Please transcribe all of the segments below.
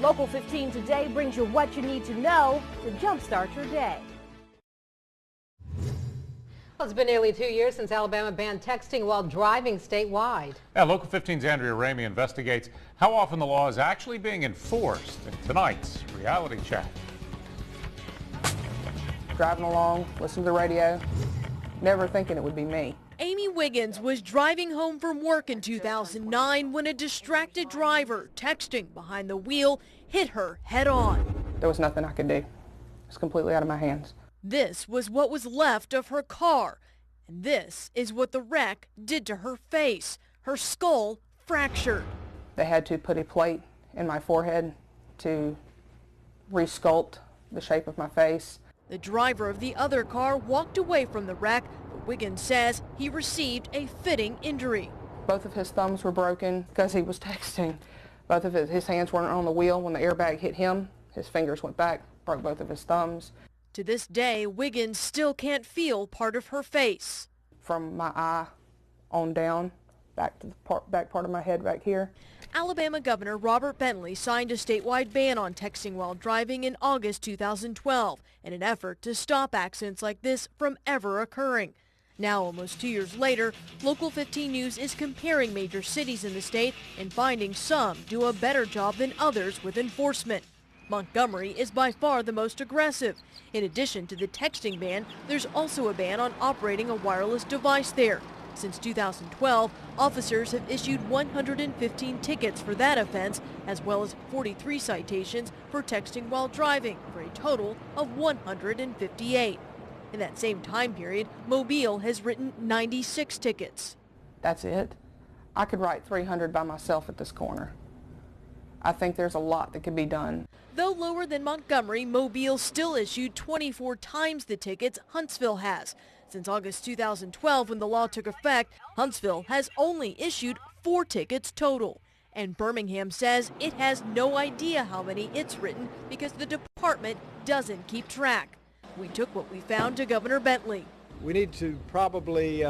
Local 15 today brings you what you need to know to jumpstart your day. Well, it's been nearly 2 years since Alabama banned texting while driving statewide. Yeah, Local 15's Andrea Ramey investigates how often the law is actually being enforced in tonight's reality check. Driving along, listening to the radio, never thinking it would be me. Amy Wiggins was driving home from work in 2009 when a distracted driver texting behind the wheel hit her head on. There was nothing I could do. It was completely out of my hands. This was what was left of her car, and this is what the wreck did to her face. Her skull fractured. They had to put a plate in my forehead to re-sculpt the shape of my face. The driver of the other car walked away from the wreck, but Wiggins says he received a fitting injury. Both of his thumbs were broken because he was texting. Both of his hands weren't on the wheel. When the airbag hit him, his fingers went back, broke both of his thumbs. To this day, Wiggins still can't feel part of her face. From my eye on down, back to the back part of my head back here. Alabama Governor Robert Bentley signed a statewide ban on texting while driving in August 2012 in an effort to stop accidents like this from ever occurring. Now, almost 2 years later, Local 15 News is comparing major cities in the state and finding some do a better job than others with enforcement. Montgomery is by far the most aggressive. In addition to the texting ban, there's also a ban on operating a wireless device there. Since 2012, officers have issued 115 tickets for that offense, as well as 43 citations for texting while driving, for a total of 158. In that same time period, Mobile has written 96 tickets. That's it. I could write 300 by myself at this corner. I think there's a lot that could be done. Though lower than Montgomery, Mobile still issued 24 times the tickets Huntsville has. Since August 2012, when the law took effect, Huntsville has only issued 4 tickets total. And Birmingham says it has no idea how many it's written because the department doesn't keep track. We took what we found to Governor Bentley. We need to probably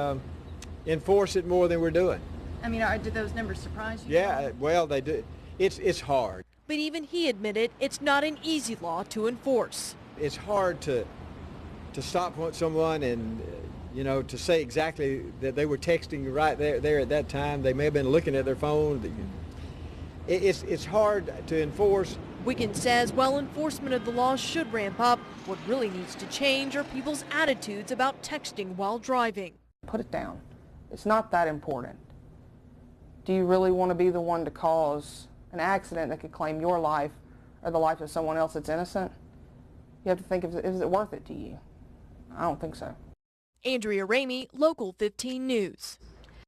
enforce it more than we're doing. I mean, do those numbers surprise you? Yeah, well, they do. It's hard. But even he admitted it's not an easy law to enforce. It's hard to stop someone and, you know, to say exactly that they were texting right there at that time. They may have been looking at their phone. It's hard to enforce. Wiggins says while enforcement of the law should ramp up, what really needs to change are people's attitudes about texting while driving. Put it down. It's not that important. Do you really want to be the one to cause an accident that could claim your life or the life of someone else that's innocent? You have to think, is it worth it to you? I don't think so. Andrea Ramey, Local 15 News.